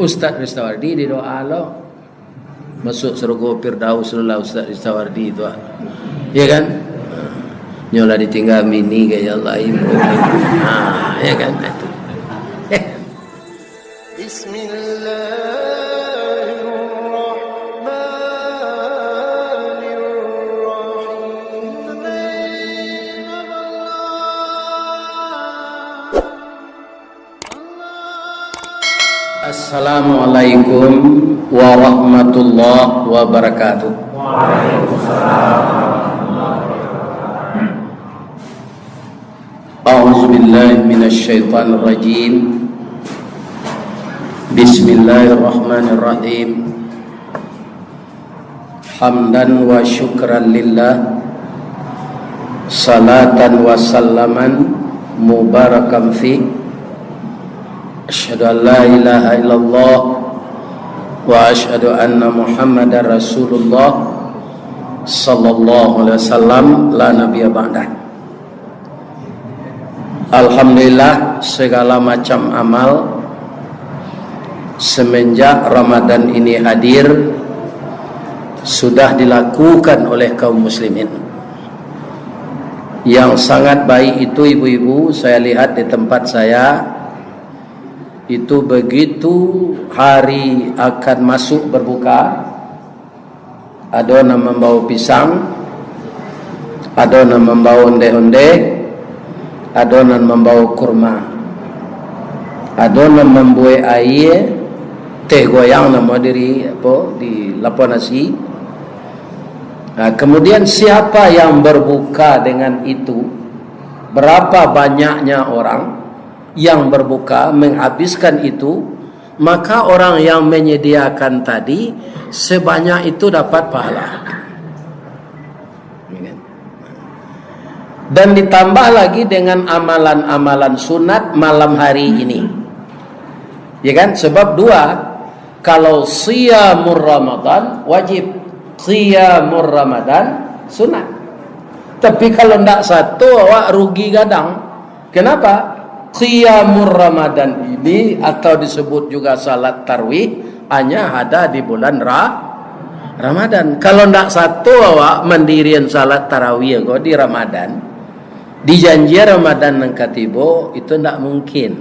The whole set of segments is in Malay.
Ustaz Ristawardi di doa lo masuk surga Firdaus lah Ustaz Ristawardi itu. Ya kan? Nyola ditinggal mini kayak Allah ibu. Ya kan? Itu. Assalamualaikum warahmatullahi wabarakatuh. A'udzu billahi minasy syaithanir rajim. Bismillahirrahmanirrahim. Hamdan wa syukran lillah, salatan wa sallaman mubarakan fi. Asyhadu an la ilaha illallah wa asyhadu anna Muhammadar Rasulullah sallallahu alaihi wasallam la nabiyya ba'dah. Alhamdulillah, segala macam amal semenjak Ramadan ini hadir sudah dilakukan oleh kaum muslimin. Yang sangat baik itu ibu-ibu, saya lihat di tempat saya itu begitu hari akan masuk berbuka, ada yang membawa pisang, ada yang membawa onde-onde, ada yang membawa kurma, ada yang membuat air teh goyang nama diri apa di lapon nasi. Nah, kemudian siapa yang berbuka dengan itu, berapa banyaknya orang yang berbuka menghabiskan itu, maka orang yang menyediakan tadi sebanyak itu dapat pahala. Dan ditambah lagi dengan amalan-amalan sunat malam hari ini, ya kan? Sebab dua, kalau siyamur Ramadan wajib, siyamur Ramadan sunat. Tapi kalau ndak satu, awak rugi gadang. Kenapa? Qiyamul Ramadan ini atau disebut juga salat tarawih hanya ada di bulan Ramadan. Kalau ndak satu awak mendirian salat tarawih kok di Ramadan, di janji Ramadan nang katibo, itu ndak mungkin.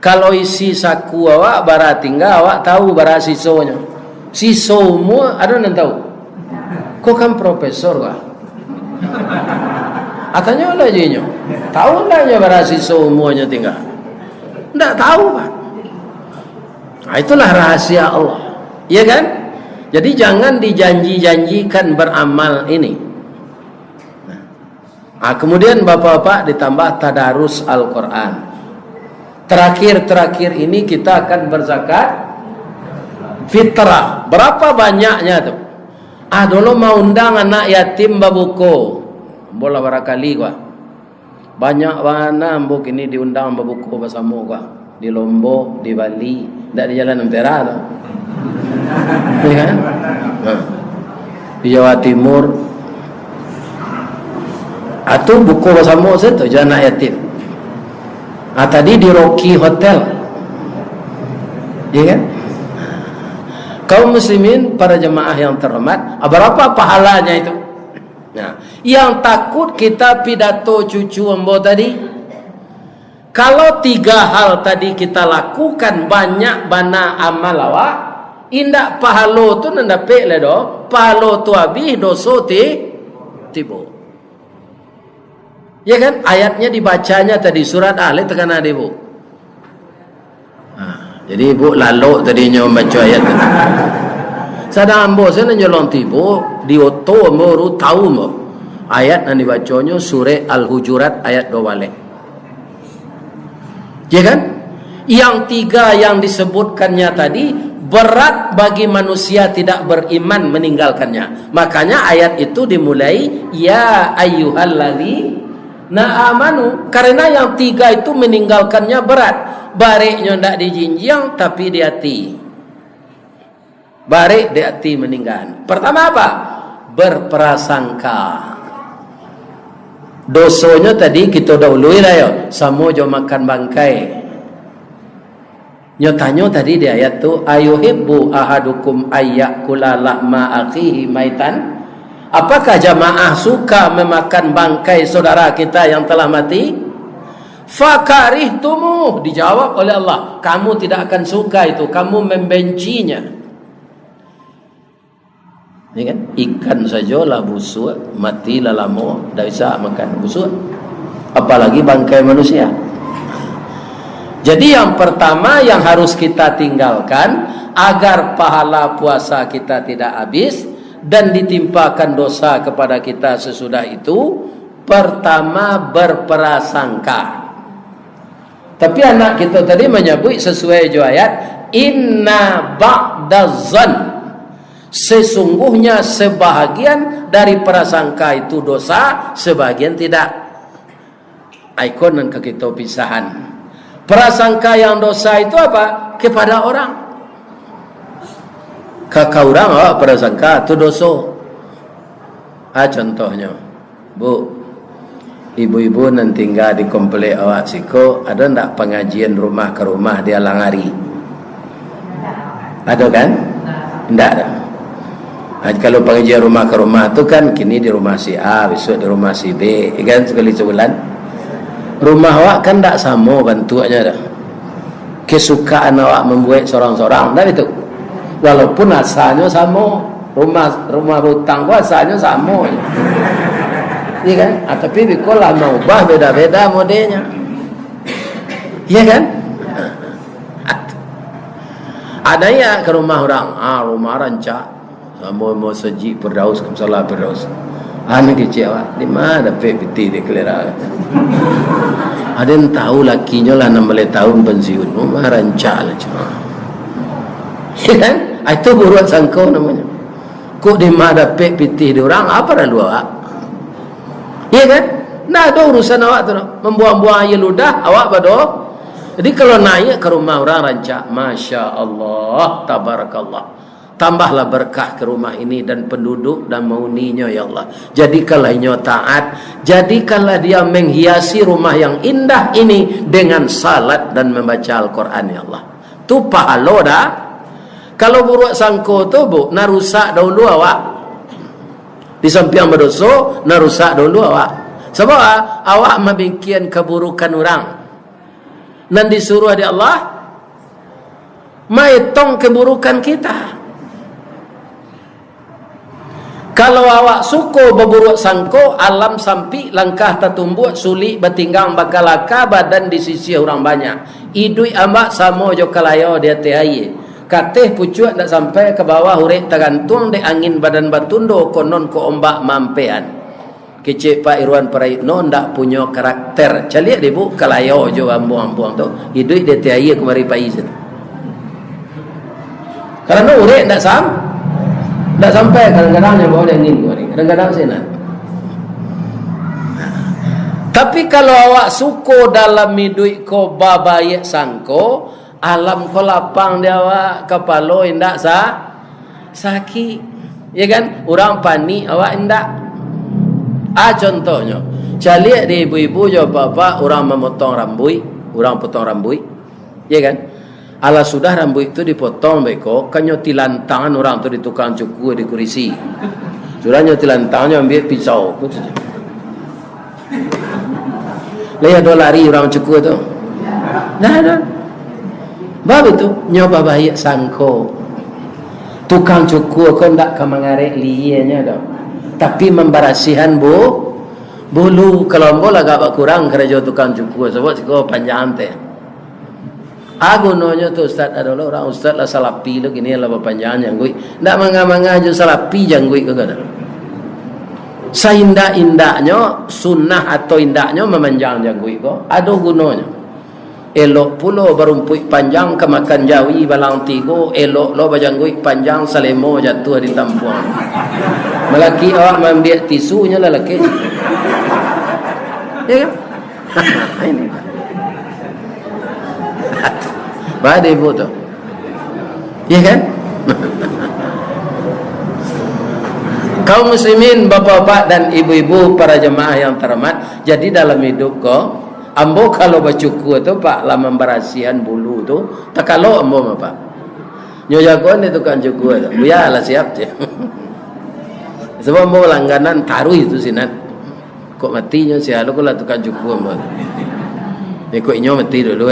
Kalau isi saku awak bara tinggal awak tahu bara sisonya. Sisomu ada yang tahu? Kok kan profesor kah? Atanya lah jinyo. Tahu lah ya berasi semuanya tinggal. Tidak tahu Pak. Nah, itulah rahasia Allah. Iya kan? Jadi jangan dijanji-janjikan beramal ini. Nah, kemudian bapak-bapak ditambah tadarus Al-Quran. Terakhir ini kita akan berzakat fitrah. Berapa banyaknya tuh? Dulu mau undang anak yatim babuko. Bola barakali gua. Banyak mana mbok ini diundang babuku bersama gua. Di Lombok, di Bali, ndak di Jalan Ampera tuh. Ya kan? Nah. Di Jawa Timur. Atau buku bersama situ jana yatim. Tadi di Rocky Hotel. Ya kan? Kaum muslimin, para jemaah yang terhormat, berapa pahalanya itu? Nah, yang takut kita pidato cucu embo tadi, kalau 3 hal tadi kita lakukan banyak bana amal awak, indak pahalo tu nandapek le do, pahalo tu habis doso tibo. Ya kan? Ayatnya dibacanya tadi surat Ali tekan ada ibu. Jadi ibu lalu tadinya membaca ayat tadi. Sadang ambo saya nyolong tibo di oto baru tahu mo ayat yang dibacanya surah Al-Hujurat ayat 2 balik. Ya kan? Yang 3 yang disebutkannya tadi berat bagi manusia tidak beriman meninggalkannya. Makanya ayat itu dimulai ya ayyuhalladzina amanu, karena yang 3 itu meninggalkannya berat. Bareknya ndak dijinjang tapi di hati. Barek di hati meninggal. Pertama apa? Berprasangka. Dosonya tadi kita dahului lah ya. Samo jo makan bangkai. Nyotanyo tadi di ayat tu, ayuhibbu ahadukum ayyakula lahma akhihi maitan. Apakah jamaah suka memakan bangkai saudara kita yang telah mati? Fakarihtumuh, dijawab oleh Allah, kamu tidak akan suka itu, kamu membencinya. Ini kan, ikan sajalah busuk, matilah lama, dah bisa makan busuk, apalagi bangkai manusia. Jadi yang pertama yang harus kita tinggalkan agar pahala puasa kita tidak habis dan ditimpakan dosa kepada kita sesudah itu, pertama berprasangka. Tapi anak kita tadi menyebut sesuai ayat, inna ba'dazan, sesungguhnya sebahagian dari prasangka itu dosa, sebahagian tidak. Ikon dan kita pisahan. Prasangka yang dosa itu apa? Kepada orang. Kakak orang awak prasangka itu dosa. Contohnya, Bu, ibu-ibu nanti tinggal di komplek awak siko, ada ndak pengajian rumah ke rumah di alang hari? Ada kan? Ndak ada. Kalau pengajian rumah ke rumah itu kan kini di rumah si A, besok di rumah si B, kan sekali sebulan. Rumah awak kan tak sama bantuannya dah. Kesukaan awak membuat sorang-sorang, dah itu. Walaupun asalnya sama, rumah hutang pun asalnya sama. Iya kan? Tapi bikol lama ubah beda-beda modelnya. Iya kan? Ada ya ke rumah orang, rumah rancak, mau seji perdaus, salah perdaus. Anu kecewa, di mana peti di kelera. Ada yang tahu lakinya lah 16 tahun pensiun, rumah rancak lah cuma. Ya kan? Itu buruan sangkau namanya. Kok di mana peti di orang, apa dah lu awak? Ya kan? Nah, ada urusan awak tu, membuang-buang air ludah, awak pada. Jadi kalau naik ke rumah orang rancak, Masya Allah, Tabarakallah. Tambahlah berkah ke rumah ini dan penduduk dan mauninya ya Allah. Jadikanlah ia taat, jadikanlah dia menghiasi rumah yang indah ini dengan salat dan membaca Al-Quran ya Allah. Tu pahala dah. Kalau buruk sangko tu Bu, narusak dahulu awak. Di samping berdosa, narusak dahulu awak. Sebab awak membikin keburukan orang. Dan disuruh oleh Allah maitong keburukan kita. Kalau awak suko berburuk sangko, alam sampi langkah tertumbuh, sulit bertinggang bakalaka badan di sisi orang banyak. Idui ambak sama jo kalayo dia tehai. Kateh pucuk tak sampai ke bawah hurek tergantung de angin badan batundo konon ko ombak mampean. Kecik Pak Irwan Praitno ndak punya karakter. Caliak dia bu kalayo jo ambuang-ambuang tu. Idui dia tehai kemari pais. Karena hurek ndak tak sampai kadang-kadang yang bawa dia angin kadang-kadang senang. Tapi kalau awak suko dalam hidup ko babayek sangko, alam ko lapang dia awak kepala indak sakit. Ya kan? Orang panik awak indak. Contohnya, caliak di ibu-ibu jo bapak orang memotong rambut, orang potong rambut. Ya kan? Ala sudah rambut itu dipotong beko, kan nyotilan tangan orang tu di tukang cukur di kursi. Sudah nyotilan tangannya ambil pisau. Lihat $2 orang cukur tu. Dah. Bab itu nyoba baik sangko. Tukang cukur kau ndak kemangarek lianya dah. Tapi membarasihan bulu kalau bola agak kurang kerja tukang cukur sebab cukur panjang teh. Agunonya tu ustaz adalah orang ustaz lah salapi lo gini lah panjang janggui. Ndak manga-manga je salapi janggui ke kada. Saindah-indahnya sunnah atau indahnya memanjang janggui ko. Ada gunanya. Elok pulo berumput panjang kemakan jawi balang tigo, elok lo bajanggui panjang salemo jatuh di tampuan. Melaki awak mengambil tisunya lah laki. Ya kan? Ini. Pada ibu tu. Ya kan? Kaum muslimin, bapak-bapak dan ibu-ibu para jemaah yang terhormat, jadi dalam hidup kau Ambo kalau bercukur tu pak lah memberasihan bulu tu, tak kalau ambo apa? Nyojagon itu kan cukur tu. Biarlah siap je. Sebab ambo langganan taruh itu sinat. Kok matinya si halu kalau tukang cukur ambo. Ikut inyo mati dulu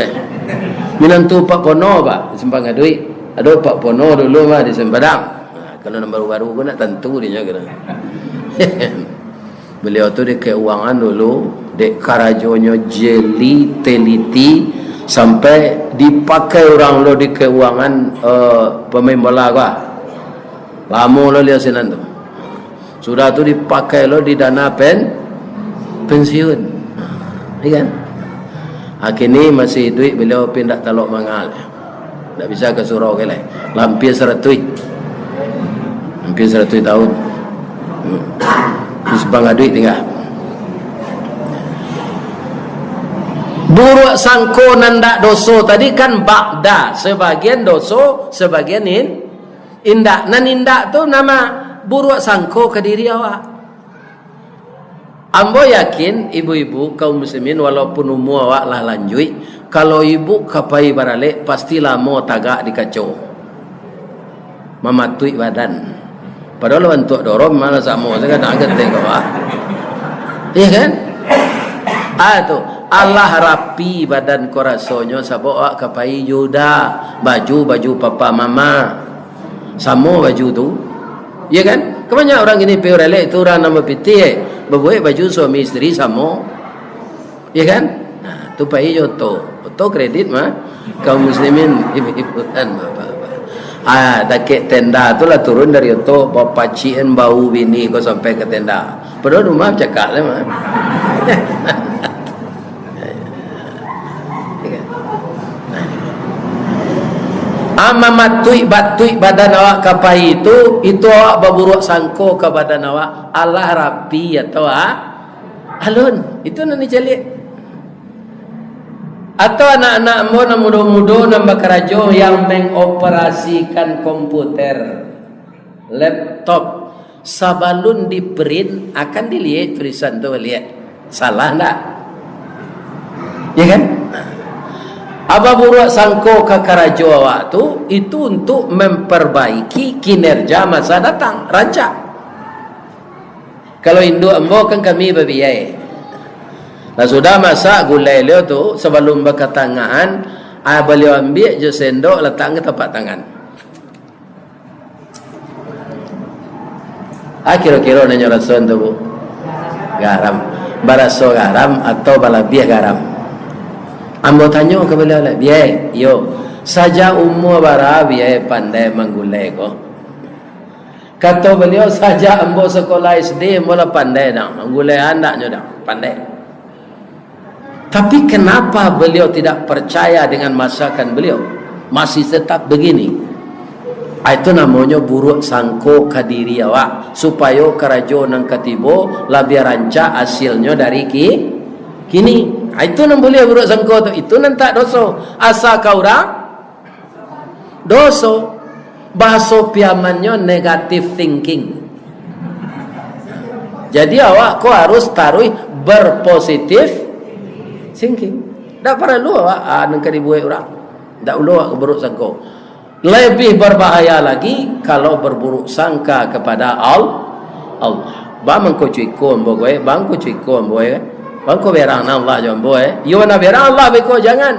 Minang tu Pak Pono pak, sembang duit. Aduh Pak Pono dulu mah di Sempadang. Nah, kalau nombor baru pun nak tentu dia kena. Beliau tu di keuangan dulu, dek karajonyo jeli teliti sampai dipakai orang lo di keuangan pemain bola gua. Pamu lo lihat sinan tu. Sudah tu dipakai lo di dana pensiun. Kan? Kini masih duit beliau pindah Teluk Mangal. Tak bisa ke surau ke lah. Hampir 100 tahun. Sebang duit tinggal. Buruk sangko nanda doso tadi kan bakda, sebagian doso, sebagian indak. Nan indak tu nama buruk sangko ke diri awak. Ambo yakin ibu-ibu kaum muslimin walaupun umur awak lah lanjut, kalau ibu kapai baralik pasti lama tagak dikacau, mematui badan. Padahal untuk dorong malah sama saya kan angkat tengok iya kan? Tu Allah rapi badan korasonyo sabok awak kapai yuda baju papa mama sama baju tu. Ya kan? Kebanyakan orang ini perelek itu orang nama piti berbuat baju suami isteri sama. Ya kan? Nah, tu pai joto. Oto kredit mah kaum muslimin ibu-ibu dan bapak-bapak. Dakik tenda tu lah turun dari oto bapak cien bau bini kau sampai ke tenda. Padahal rumah cakap lah mah. Mamatui batui badan awak kapai itu awak berburuk sangko ke badan awak Allah rapi atau alun itu nani celik atau anak-anak nak muda-muda nambah kerajo yang mengoperasikan komputer laptop sabalun di print akan dilihat tulisan tu lihat salah tak ya kan? Apa buruk sangko ke karajo awak tu itu untuk memperbaiki kinerja masa datang rancak. Kalau induk ambo kan kami berbiaya. Nah sudah masak gulai leo tu sebelum berkatangan beliau ambil je sendok letak ke tempat tangan. Kira-kira nanya rason tu bu garam baraso garam atau balabiah garam. Ambo tanya ke beliau lah, biar, yo, saja umur bara biar pandai menggulai ko. Kata beliau saja ambo sekolah SD mula pandai dah, menggulai anaknya dah, pandai. Tapi kenapa beliau tidak percaya dengan masakan beliau? Masih tetap begini. Itu namanya buruk sangko ke diri awak supaya kerajo nang ketibo lebih rancak hasilnya dari kini. Itu nan boleh buruk sangko tu. Itu nan tak dosa. Asa kau dah dosa. Bahasa piamannya negative thinking. Jadi awak kau harus taruh berpositif thinking. Tak perlu awak nak dibuat orang. Tak perlu awak berburuk sangko. Lebih berbahaya lagi kalau berburuk sangka kepada Allah. Bang kau cuikon boy, bang kau cuikon boy. Bang kau berang Allah jangan boy. You nak berang Allah beko jangan.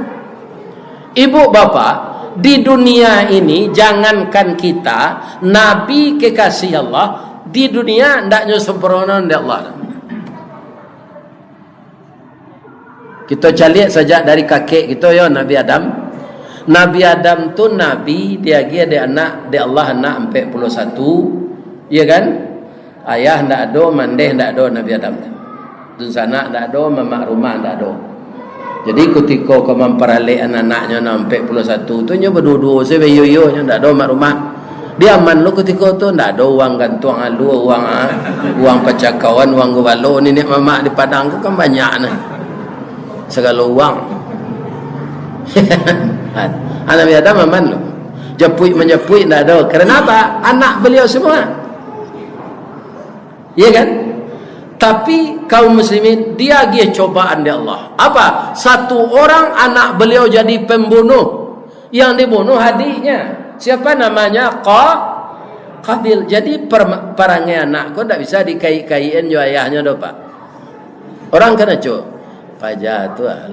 Ibu bapa di dunia ini jangankan kita nabi kekasih Allah di dunia ndaknya sempurna dari Allah. Kita cari saja dari kakek kita ya Nabi Adam. Nabi Adam tu nabi dia ada anak dia Allah anak 41 ya kan? Ayah ndak ada, mandeh ndak ada Nabi Adam. Dun sana ndak ada, mamak rumah ndak ada. Jadi ketika kau memperalih anak-anaknya 41 tu nya berdua-dua sebeyo-yo nya ndak ada mak rumah. Dia aman lo ketika tu ndak ada uang gantung alu, uang pacakawan, uang gobalo ni nek mamak di Padang tu kan banyak nah. Segala uang. Anak Nabi Adam aman lo. Jepui ndak ada. Kerana apa? Anak beliau semua. Ya kan? Tapi kaum muslimin dia cobaan dari Allah. Apa? Satu orang anak beliau jadi pembunuh. Yang dibunuh adiknya. Siapa namanya? Qabil. Jadi perangnya anak kau tak bisa dikait-kaitin jo ayahnya do pak. Orang kena co. Pajak tu lah.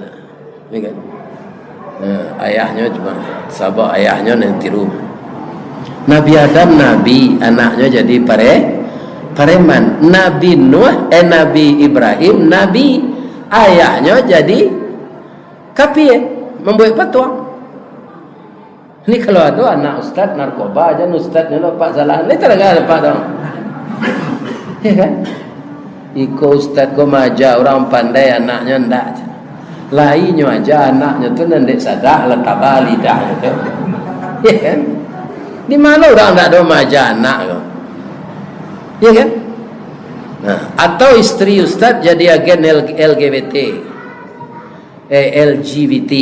Ayahnya cuma sabak ayahnya nanti rumah. Nabi Adam nabi, anaknya jadi pareman. Nabi Nuh, Nabi Ibrahim nabi, ayahnya jadi kapie, membuat petuang. Ini kalau ada anak ustaz narkoba aja, ustaznya lupa salah, ini terlalu pak dong. Ya kan? Iko ustaz ko maja orang pandai anaknya ndak. Lainnya aja anaknya tu nendek sadah letak bali dah gitu. Ya kan? Di mana orang ndak ada maja anak kau? Ya kan? Nah, atau istri ustaz jadi agen LGBT. LGBT.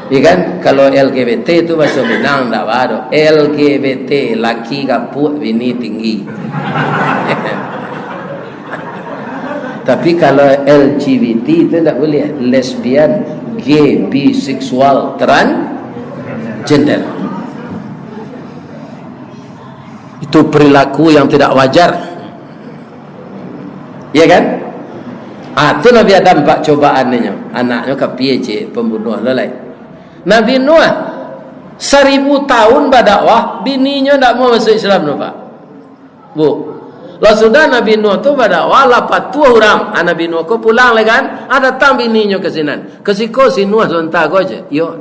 Ya kan? Kalau LGBT itu bahasa Minang tak ada. LGBT laki gapuk bini tinggi. Tapi kalau LGBT itu tak boleh. Lesbian, gay, biseksual, transgender. Itu perilaku yang tidak wajar. Ya kan? Itu Nabi Adam pak cobaannya. Anaknya ke PJ pembunuh lelai. Nabi Nuh 1000 tahun berdakwah, bininya tak mau masuk Islam no pak. Bu. Lah sudah Nabi Nuh tu berdakwah 80 orang. Nabi Nuh ko pulang lagi kan, ada datang bininya ke sini. Kesiko si Nuh sontak ko je. Yo.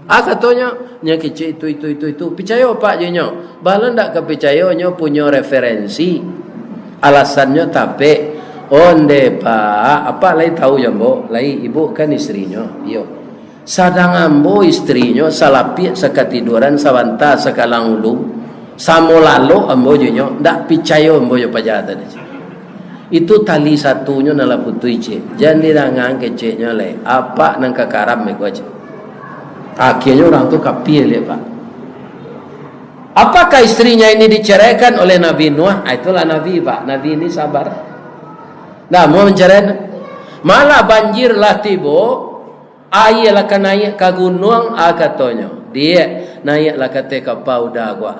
Katanya nya kecil itu. Percaya pak je nyo. Balon tak kepercaya nyo punya referensi. Alasannya tapi onde pak, apa lagi tahu jambo? Lagi ibu kan istrinya. Yo. Sadang ambo istrinya salapit sekatiduran sawanta sekalang ulu samo lalu ambo junyo ndak percaya ambo jo pajata tadi. Itu tali satunya nala putui ce. Jangan dirangang keceknya le. Apa nang kakaram me aja. Akhirnya orang tu kapil le pak. Apakah istrinya ini diceraikan oleh Nabi Nuh? Itulah Nabi pak. Nabi ini sabar. Nah mau menceraikan, malah banjirlah tibo. Air lah kan naik ke gunung katanya. Dia naik lah kata kapau dah gua.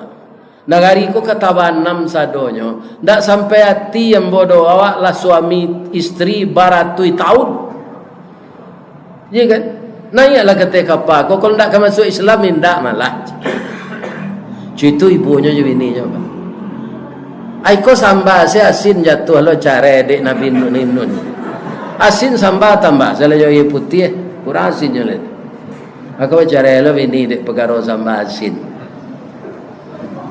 Nagari ko katabanam sadonyo. Ndak sampai hati yang bodoh awak lah suami istri baratui tahun. Ya kan? Naik lah kata kapau. Kau kalau ndak masuk Islam ndak malah. Itu ibunya juga ini coba. Aiko sambal saya asin jatuh lo cara dek Nabi Nun. Asin sambal tambah. Saya jadi putih. Kurang asinnya lihat. Aku bicara lo ini dek pegaro sama asin.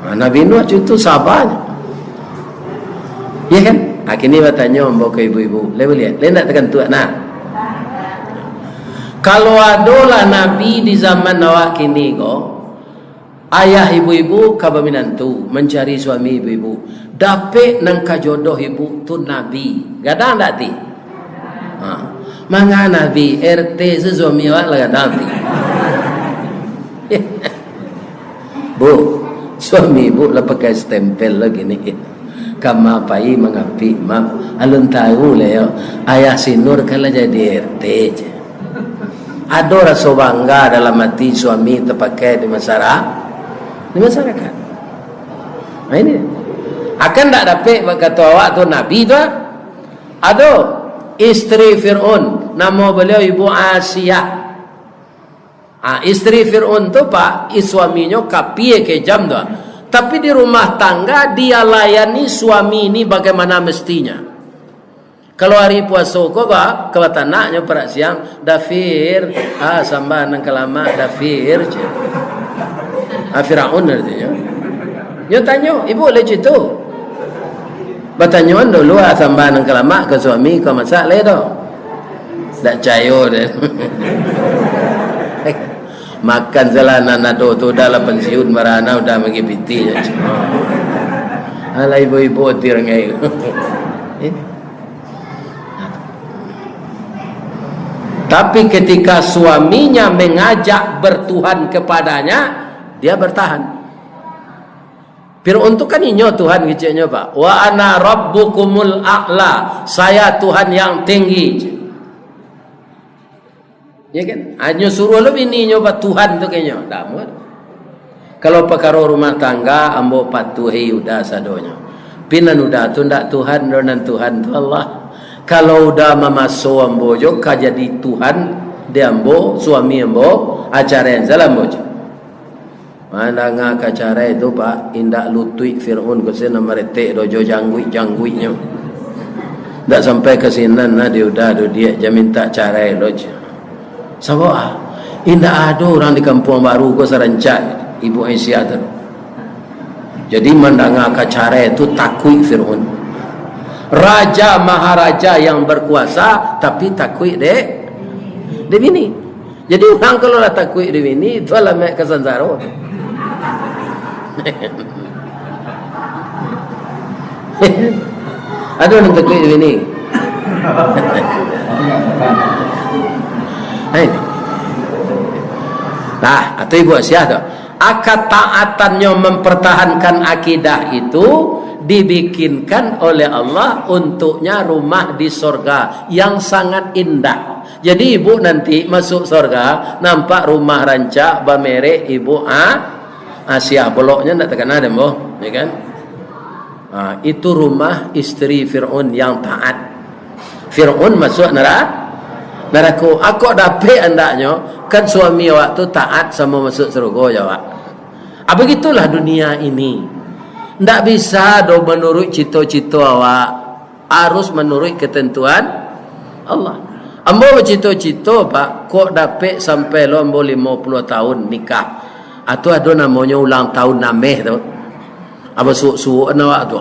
Nabi Nuh itu sabarnya. Ya kan? Akhirnya bertanya mbok ke ibu-ibu. Lepas lihat, lihat tekan tua nak. Kalau adalah Nabi di zaman awak kini ko, ayah ibu-ibu kabaminantu mencari suami ibu-ibu. Dapat nang kajodoh ibu tu Nabi. Gadang tak ti? Manga Nabi RT sesuami awak lah nanti. Bu, suami ibu lah pakai stempel lagi ni. Kama pai mengapi, mam. Alun tahu le yo. Ayah Sinur kalau jadi RT je. Ada rasa bangga dalam hati suami terpakai di masyarakat. Nah ini. Akan tak dapat kata awak tu Nabi tu. Ada. Istri Fir'aun, nama beliau Ibu Asia. Istri Fir'aun tu pak, suaminya kapie ke jam tu. Tapi di rumah tangga dia layani suami ini bagaimana mestinya. Kalau hari puasa ko ba, kawat anaknya pada siang, dafir, sambal nang kelama dafir je. Fir'aun artinya. Dia tanya, ibu boleh cerita? Bertanyaan dulu sambal nang kelama ke suami kau masak le do. Tak cayo deh. Makan zelana nado tu dalam pensiun marana udah mengipiti je. Ala ibu-ibu tirangai. Tapi ketika suaminya mengajak bertuhan kepadanya, dia bertahan. Fir'aun tu kan inyo Tuhan kecilnya Pak. Wa ana rabbukumul a'la. Saya Tuhan yang tinggi. Ya kan? Hanya suruh lo bini nyo Pak Tuhan tu kayaknya. Tak muat. Kalau perkara rumah tangga ambo patuhi udah sadonya. Pinan udah tu ndak Tuhan dan Tuhan tu Allah. Kalau udah mamaso ambo jo ka jadi Tuhan dia ambo suami ambo acara yang salam bojo. Mana ngak acara itu Pak indak lutui Fir'aun ke sini merete dojo jangguinya. Ndak sampai ke sini nah dia udah dia jamin tak cara dojo. Sabah indak ada orang di kampung baru ko sarancak Ibu Aisyah tu. Jadi mandang acara itu takui Fir'aun. Raja maharaja yang berkuasa tapi takui dek bini. Jadi orang kalau lah takui dek bini itu lah mek kesansaro. Ada orang takui dek bini. Nah, atau Ibu Aisyah tu. Akad taatannya mempertahankan akidah itu dibikinkan oleh Allah untuknya rumah di sorga yang sangat indah. Jadi ibu nanti masuk sorga nampak rumah rancak bamere ibu Asia boloknya nak tekan ada boh, ya kan? Itu rumah istri Fir'aun yang taat. Fir'aun masuk neraka. Aku dapat andaknya kan suami awak tu taat sama masuk surga ya awak. Begitulah dunia ini. Ndak bisa do menurut cita-cita awak, harus menurut ketentuan Allah. Ambo bercita-cita Pak, kok dapat sampai lo ambo 50 tahun nikah. Atau ada namanya ulang tahun nameh tu. Apa suuk-suuk awak tu.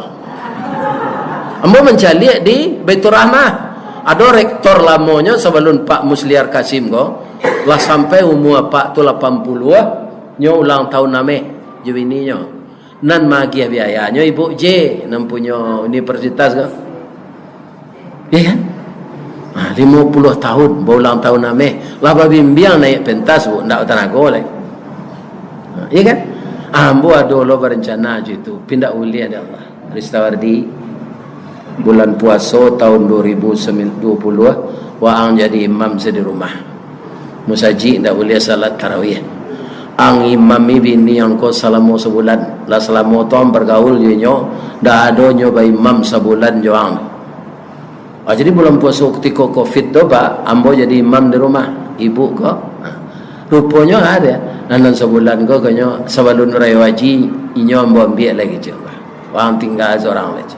Ambo mencari di Baitur Rahmah. Ada rektor lamanya sebelum Pak Musliar Kasim ko, lah sampai umur Pak tu 80 nyo ulang tahun nameh jebininya. Nan magi biayanya Ibu J nan punya universitas ke. Ya kan? 50 tahun ulang tahun nameh. Lah babimbiang naik pentas bu ndak tenaga lagi. Ya kan? Ambo ada lo berencana gitu pindah uli ada Allah. Ristawardi bulan puasa tahun 2020 waang jadi imam di rumah. Musaji ndak boleh salat tarawih. Ang imam bini yang ko selama sebulan lah selama tahun bergaul nyo dah ada nyoba imam sebulan joang. Jadi bulan puasa ketika Covid tu Pak ambo jadi imam di rumah ibu ko. Rupanya ada nan sebulan ko kanyo sebelum raya haji inyo ambo ambil lagi coba. Wang tinggal seorang lagi.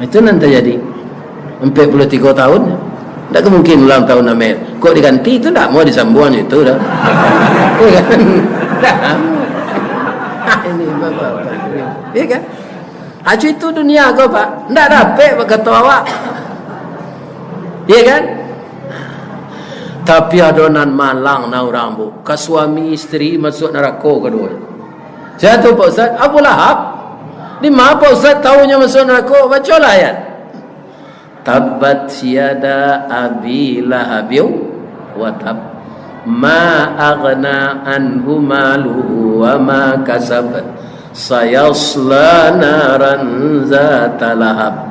Itu nanti jadi 43 tahun. Tak mungkin ulang tahun Amir. Kok diganti itu tak mau disambung itu dah. Ya kan? Ini bapak. Ya kan? Haji itu dunia kau Pak. Tak dapat berkata awak. Ya kan? Tapi adonan malang na orang bu. Ka suami isteri masuk neraka kedua. Saya tu Pak Ustaz, Abu Lahab. Ni mana Pak Ustaz tahunya masuk neraka? Bacalah ayat. Tabbat yada abi lahabiu wa tab ma aghna anhu maluhu wa ma kasab sayasla naran zata lahab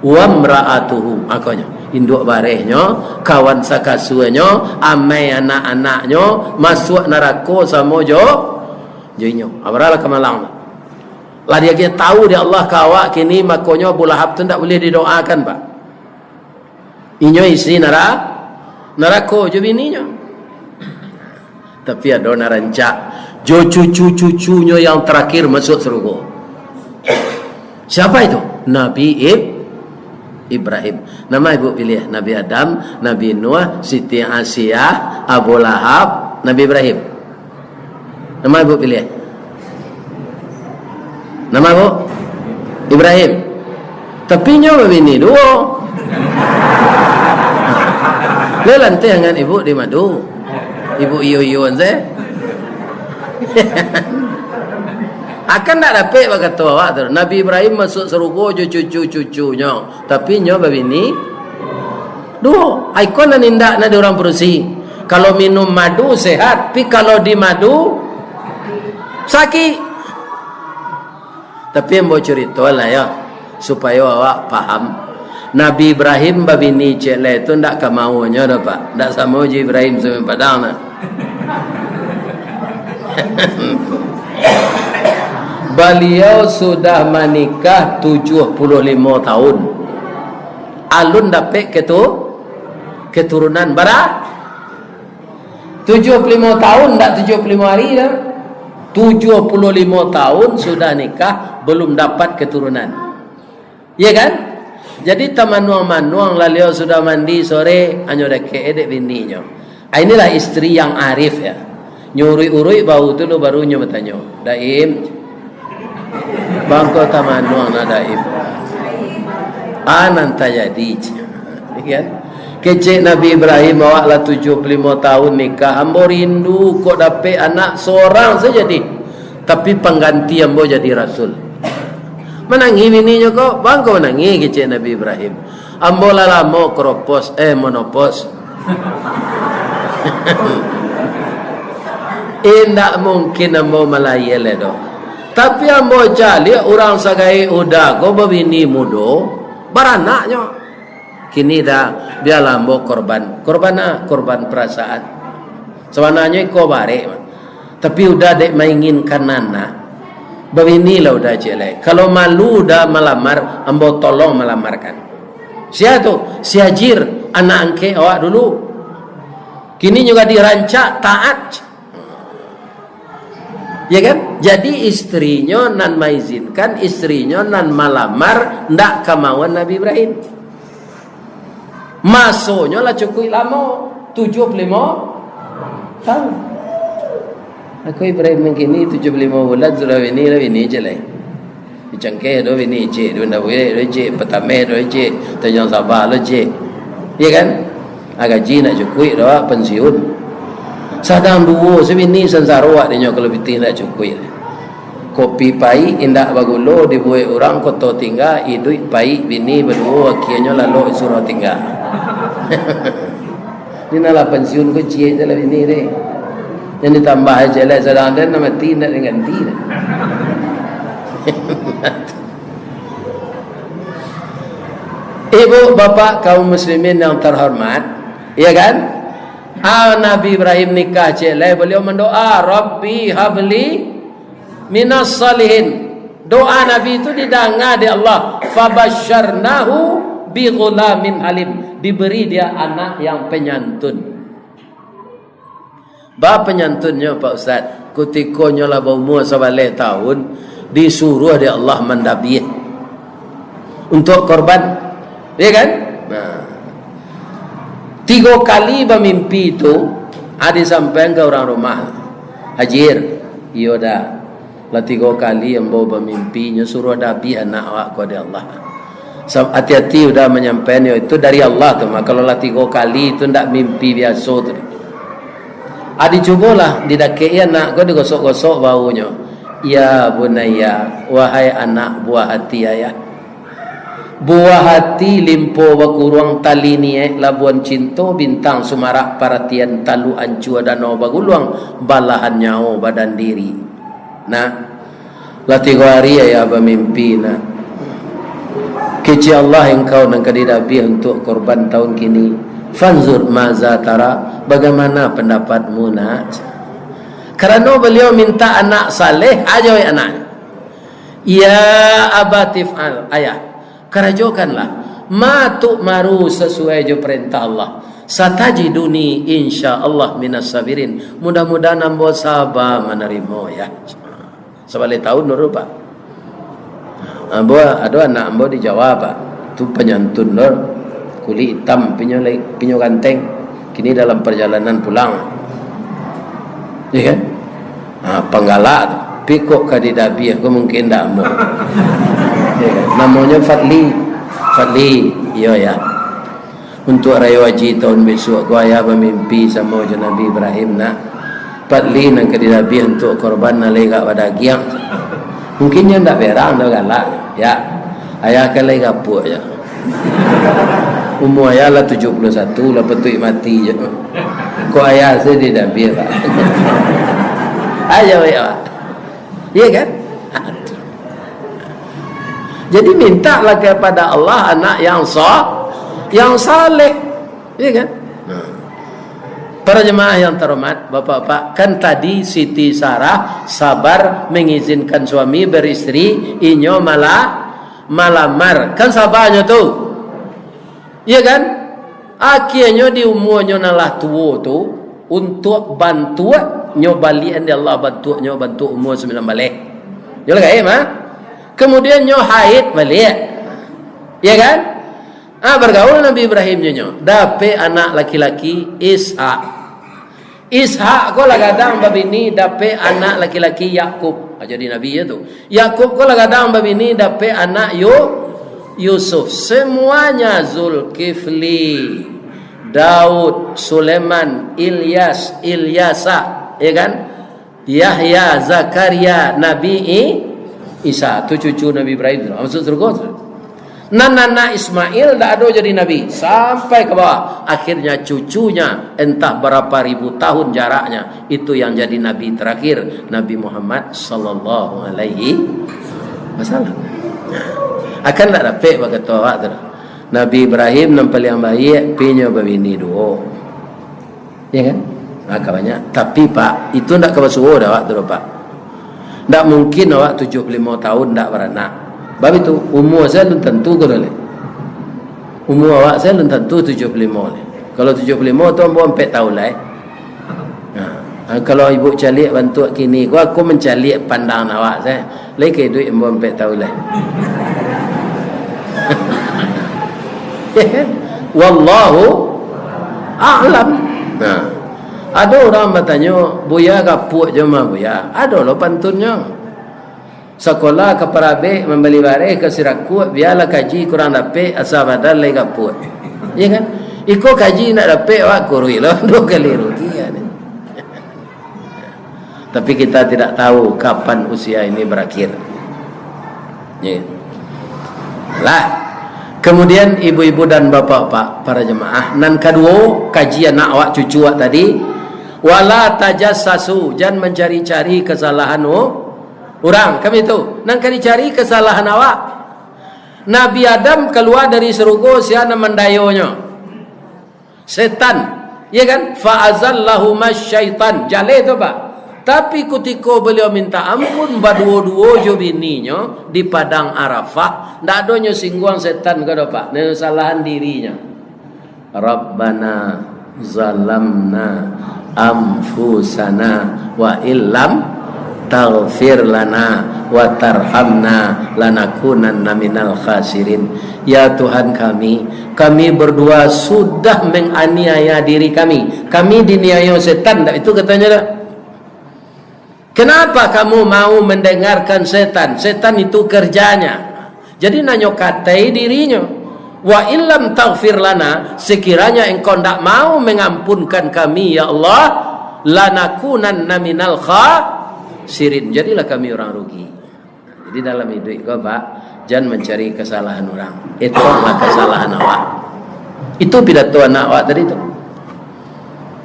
wa imra'atuhu akonya induk barehnya kawan sakasuannya amai anak-anaknya masuk neraka sama joinyo abralah kemalang lah dia tahu dia Allah kawak kini makonyo Abu Lahab tu tak boleh didoakan Pak. Inyo istri neraka je bininya. Tapi ada narancak jo cucu-cucunya yang terakhir masuk surga. Siapa itu? Nabi Ibrahim. Nama ibu pilih Nabi Adam, Nabi Nuh, Siti Asiyah, Abu Lahab, Nabi Ibrahim. Nama ibu pilih. Nama ibu Ibrahim. Tapi nyo bini dua. Le lantai dengan ibu di madu. Ibu iyo saya. Akan tak dapat berkata awak tu. Nabi Ibrahim masuk surga cucu-cucunya. Tapi nyo babini dua. Ikon dan indak na orang perusi. Kalau minum madu sehat, tapi kalau di madu sakit. Tapi yang mau cerita lah ya, supaya awak paham. Nabi Ibrahim babini cele itu ndak kemaunya dah pak, ndak sama je Ibrahim sama padang nah. Beliau sudah menikah 75 tahun. Alun dapat keturunan bara 75 tahun, ndak 75 hari dah. 75 tahun sudah nikah belum dapat keturunan. Ya kan? Jadi tamanuang-manuang lalu sudah mandi sore hanya dek edek bininya. Inilah istri yang arif ya. Nyuri-urui bau tu lo barunya bertanya. Daim bangko tamanuang na daim. Nanta jadi. Kan? Kecik Nabi Ibrahim awaklah 75 tahun nikah. Ambo rindu kok dapat anak seorang saja di. Tapi pengganti ambo jadi rasul. Menangi bininya kok. Bangko menangi kecik Nabi Ibrahim. Ambo lama keropos monopos. Tidak mungkin ambo melayel itu. Tapi ambo cali orang sagai udah kau bini mudo beranaknya. Kini dah dia ambo korban perasaan. Sebenarnya kau bare. Tapi udah dek menginginkan anak. Bini lah udah jelek. Kalau malu udah melamar, ambo tolong melamarkan. Siapa tu? Si Hajir anak angke awak dulu. Kini juga dirancak taat. Ya kan? Jadi istrinya nan mengizinkan, istrinya nan melamar, ndak kemauan Nabi Ibrahim. Masuknya lah cukup lama, 75 tahun. Aku Ibrahim begini 75 bulan sudah ini je lah. Dicangkeh do ini je, do nak boleh do je, pertama do je, tanya sabar do je. Ya kan? Gaji nak cukup dah pensiun. Sadang dua sebini sensara awak dia kalau bitin nak cukup. Kopi pai indak bagulo dibuat orang koto tinggal hidup pai bini berdua akhirnya lalu suruh tinggal. Ini nalah pensiun ko cie jalan ini deh. Yang ditambah aja lah sadang dan nama tidak dengan tidak. Ibu bapak kaum muslimin yang terhormat, ya kan? Nabi Ibrahim nikah celai, beliau mendoa Rabbi habli minas salihin. Doa Nabi itu didengar di Allah. Fabasyarnahu bi ghulamin halim. Diberi dia anak yang penyantun. Ba penyantunnya Pak Ustaz, kutikonya lah berumur 11 tahun disuruh di Allah mendabih untuk korban. Ya kan? Nah, 3 kali bermimpi itu ada sampaian ke orang rumah Hajir, iya dah lah 3 kali yang bawa bermimpinya suruh dabi anak awak kepada Allah. Hati-hati udah menyampaikan itu dari Allah tu. Kalau lah 3 kali itu tidak mimpi biasa tu. Adi cubalah didakei anak kau digosok-gosok baunya. Ya bunaya, wahai anak buah hati ayah. Buah hati limpo bakuruang tali ni labuan cinta bintang sumarak perhatian talu ancu danau baguluang balahan nyao badan diri. Nah, lah 3 hari ya bermimpi nak. Keci Allah engkau nang kadidabi untuk korban tahun kini. Fanzur maza tara, bagaimana pendapatmu nak? Kerana beliau minta anak saleh aja anak. Ya abatif al ayah. Kerajokanlah ma tu'maru sesuai je perintah Allah. Satajiduni insyaallah minas sabirin. Mudah-mudahan ambo sabar menerima ya. 11 tahun nur Pak. Ambo ada anak ambo dijawab Pak. Tu penyantun nur kulit hitam pinyo ganteng. Kini dalam perjalanan pulang. Ya kan? Penggalak pikok kadidabi aku mungkin dak mau. Ya, namanya Fadli, iya ya. Untuk raya haji tahun besok, aku ayah bermimpi sama Nabi Ibrahim nak Fadli nang kedidabi untuk korban nalega pada giang. Mungkinnya ndak berang dah galak, ya. Ayah kalai gapuk ya. Umur ayah lah 71, lah petuk mati je. Kok ayah saya didabi Pak. Ayo ya. Iya kan? Jadi mintalah kepada Allah anak yang saleh, ya kan? Para jemaah yang terhormat, bapak-bapak, kan tadi Siti Sarah sabar mengizinkan suami beristri, inyo malamar, kan sabarnya tuh, ya kan? Akhirnya di umurnya nalah tua tu untuk bantu nyobalian Allah bantu umur 9 balik, jelas kan? Kemudian nyo haid balik, ya kan? Bergaul Nabi Ibrahim nyo dapat anak laki-laki Ishak ko lagadang babini dapat anak laki-laki Yakub. Jadi Nabi itu Yakub ko lagadang babini dapat anak Yusuf. Semuanya Zulkifli, Daud, Sulaiman, Ilyasa, ya kan? Yahya, Zakaria, Nabi Isa, itu cucu Nabi Ibrahim. Maksud surga. Nana Ismail dah ada jadi Nabi sampai ke bawah. Akhirnya cucunya entah berapa ribu tahun jaraknya itu yang jadi Nabi terakhir, Nabi Muhammad sallallahu alaihi wasallam. Akan tak dapat berkata awak tu. Nabi Ibrahim nampal yang baik, punya babini dua. Ya kan? Maka banyak. Tapi Pak, itu tak kebasuh dah awak tu Pak. Tak mungkin awak 75 tahun tak beranak. Sebab itu umur saya belum tentu ke boleh. Umur awak saya belum tentu 75 le. Kalau 75 tu umur 4 tahun lah. Kalau ibu calik bantu kini, aku mencalik pandang awak saya. Lagi duit umur 4 tahun lah. Wallahu a'lam. Ada orang bertanya, buya kapuk je mah buya. Ada lo pantunnya. Sekolah ke Parabek membeli barang ke Sirakut, biarlah kaji kurang dapat asal badan lagi kaput, ya kan? Iko kaji nak dapat awak kurui lah 2 kali rugi ya, tapi kita tidak tahu kapan usia ini berakhir, ya. Lah kemudian ibu-ibu dan bapak-bapak para jemaah, nan kedua kajian anak awak cucu awak tadi, wala tajassasu, jangan mencari-cari kesalahan orang. Kami itu nang kali cari kesalahan awak. Nabi Adam keluar dari surga, siapa mendayonya? Setan, ya kan? Fa'azallahuma syaitan, jale itu Pak. Tapi ketika beliau minta ampun berdua-dua jo bininya di padang Arafah, ndak adonyo singguang setan kada Pak, ne kesalahan dirinya. Rabbana zalamna anfusana wa illam taghfir lana wa tarhamna lanakunanna minal khasirin. Ya Tuhan kami berdua sudah menganiaya diri kami diniaya setan. Itu katanya dah. Kenapa kamu mau mendengarkan setan? Setan itu kerjanya. Jadi nanyo katai dirinya. Wa illam taghfir lana, sekiranya engkau tidak mau mengampunkan kami ya Allah, lanakunanna minal khasirin, jadilah kami orang rugi. Jadi dalam hidup kau Pak, jangan mencari kesalahan orang. Itu adalah kesalahan awak. Itu pidato anak awak tadi tu,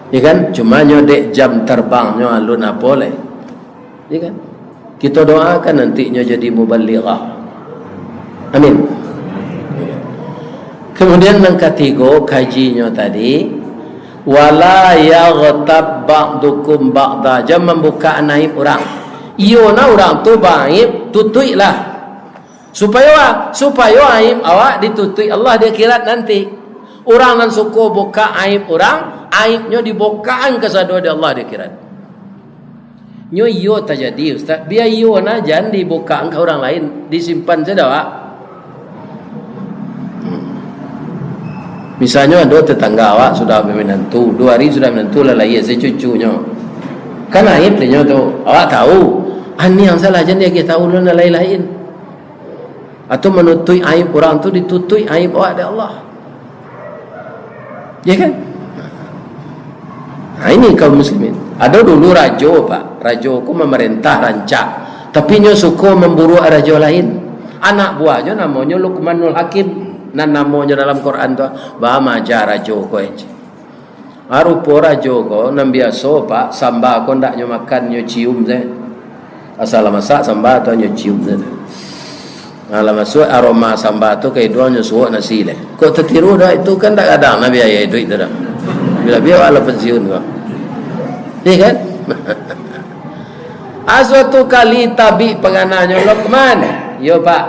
ya kan? Cuma nyodek jam terbangnya alun apa boleh, ya kan? Kita doakan nantinya jadi mubalighah. Amin. Kemudian yang ketiga kajinya tadi, wala yaghtab ba'dukum ba'da, jangan membuka aib orang. Iona orang tu baik, tutuilah. Supaya aib awak ditutui Allah di akhirat nanti. Orang nan suka buka aib orang, aibnya dibukaan kesado di Allah di akhirat. Nyo iyo terjadi Ustaz, biar iona jangan dibukaan ke orang lain, disimpan saja awak. Misalnya ada tetangga awak sudah menantu, 2 hari sudah menantu lalai saya cucunya. Kan aib dia tu. Awak tahu, ani yang salah jangan dia tahu lu lain-lain. Atau menutui aib orang tu ditutui aib awak dari Allah. Ya kan? Nah, ini kaum muslimin. Ada dulu raja Pak, raja ku memerintah rancak, tapi nyo suka memburu raja lain. Anak buahnya namanya Luqmanul Hakim. Nan namanya dalam Quran tu bahama ajar raja ko aja. Arupo raja ko nan biasa Pak, samba ko ndak nyo makan nyo cium je. Asal masak samba tu nyo cium je. Malah masuk aroma sambal tu kayak doanya suak nasi leh. Kok tertiru dah itu kan tak kadang Nabi ayah duit dah. Bila biar ala pensiun kau. Iya kan? Suatu kali tabi pengananya Luqman. Yo pak,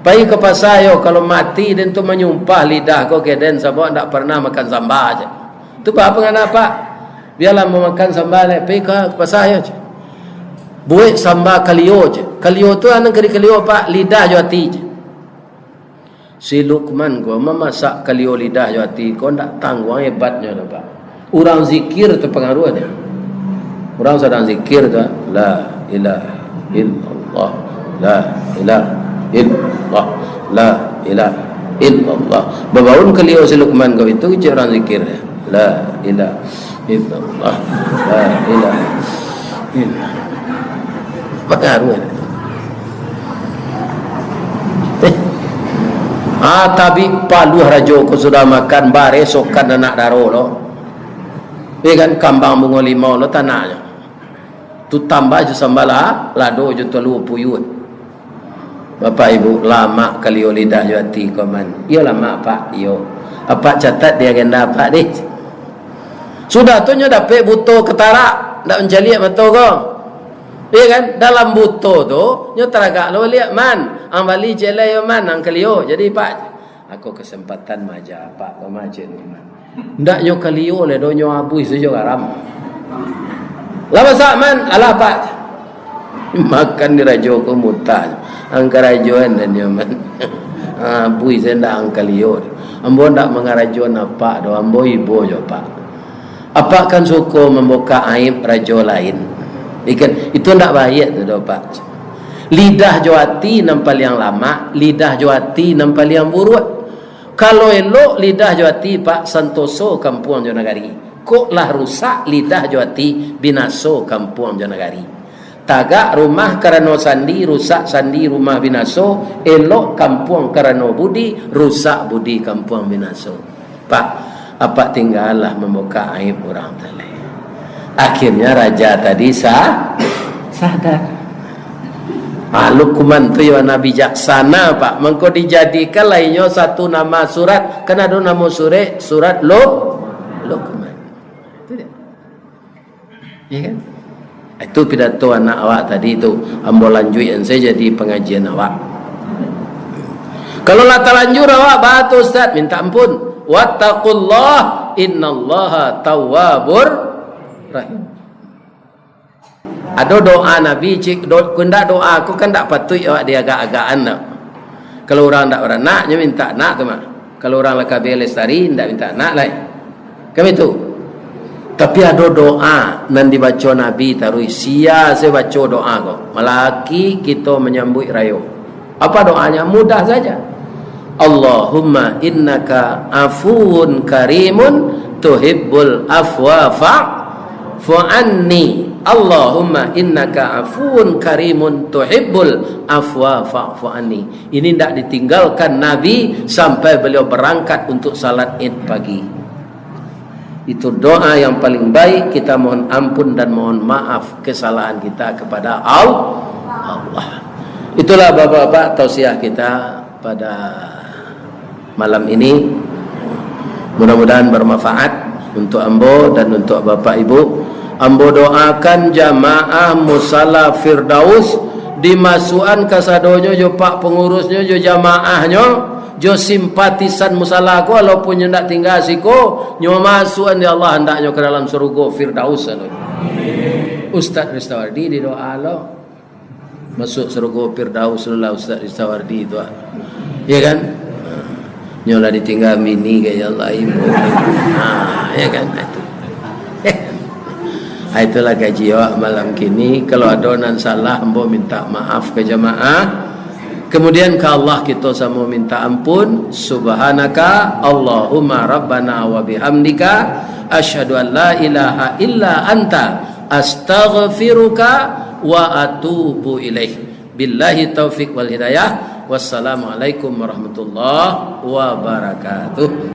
pergi ke pasar yo, kalau mati dan tu menyumpah lidah kau keden sebab tak pernah makan sambal aja. Tu pak pengana pak. Biarlah mau makan sambal leh, pergi ke pasar yo. Buat sambal kalio je. Kalio tu anak kari kalio pak, lidah jo hati je. Si Luqman ko memasak kalio lidah jo hati, kau tak tanggung hebatnya dah pak. Orang zikir tu pengaruh dia. Orang sedang zikir tu, la ilaha illallah, la ilaha illallah, la ilaha illallah. Babaun kalio si Luqman ko itu je orang zikir dia. La ilaha illallah, la ilaha illallah. Pengaruh tapi paluh rajo ko sudah makan bare sokan anak daro lo. Kan kambang bunga limau lo tanahnya. Tu tambah je sambala lado je telu puyut. Bapak ibu lama kali lidah jo hati ko man. Yo lama pak yo. Apa catat dia agenda pak deh. Sudah tu nya dapat buto ketara ndak menjaliak betul ko. Iya kan, dalam buto tu nyo teragak lo lihat man ang bali jelai man ang kalio. Jadi pak aku kesempatan maja pak pemaje ni man ndak nyo kalio le do nyo abui sejo garam lama sak man ala pak makan di rajo ko muta ang karajoan dan nyo man abui senda ang kalio ambo ndak mangarajo apa do ambo ibo jo pak apa kan suko membuka aib rajo lain. Ikan itu tidak baik tu pak. Lidah jawati nampal yang lama, lidah jawati nampal yang buruk. Kalau elok lidah jawati pak santoso kampung Jonagari. Kok lah rusak lidah jawati binaso kampung Jonagari. Tagak rumah karena sandi rusak sandi rumah binaso, elok kampung karena budi rusak budi kampung binaso. Pak, apa tinggallah membuka aib orang tadi. Akhirnya raja tadi sadar. Luqman tu ya nabi bijaksana pak. Mengko dijadikan lainnya satu nama surat. Kan ada nama surat Luqman. Itu dia. Ya kan? Itu pidato anak awak tadi tu. Ambo lanjutin saya jadi pengajian awak. Kalau lah terlanjur awak batu ustaz minta ampun. Wattaqullah innallaha tawwabur rahim. Ada doa Nabi cik kunda doa aku kan tak patut awak dia agak-agakan tak. Kalau orang tak beranak dia minta nak tu mah. Kalau orang lakabi lestari tak minta nak lah. Kami tu. Tapi ada doa nan dibaca Nabi tarui sia saya baca doa kau. Malaki kita menyambut rayo. Apa doanya? Mudah saja. Allahumma innaka afuun karimun tuhibbul afwa fa'anni. Allahumma innaka afuun karimun tuhibbul afwa fa'fu anni. Ini tidak ditinggalkan Nabi sampai beliau berangkat untuk salat Id pagi. Itu doa yang paling baik. Kita mohon ampun dan mohon maaf kesalahan kita kepada Allah. Itulah bapak-bapak tausiah kita pada malam ini. Mudah-mudahan bermanfaat untuk ambo dan untuk bapak ibu. Ambo doakan jamaah musala Firdaus dimasukan kasadonyo jo pak pengurusnya jo jamaahnya jo simpatisan musala ko walaupun ndak tinggal siko nyo masukan ya Allah hendaknya ke dalam surga Firdaus. Ustaz Ristawardi di doa lo masuk surga Firdaus lah Ustaz Ristawardi itu. Ya kan? Nyola ditinggal mini kayak Allah ibu. Ya kan itu. Itulah gaji awak malam kini. Kalau ada nan salah ambo minta maaf ke jamaah. Kemudian ke Allah kita sama minta ampun. Subhanaka Allahumma rabbana wa bihamdika asyhadu an la ilaha illa anta astaghfiruka wa atubu ilaih. Billahi taufik wal hidayah. Wassalamualaikum warahmatullahi wabarakatuh.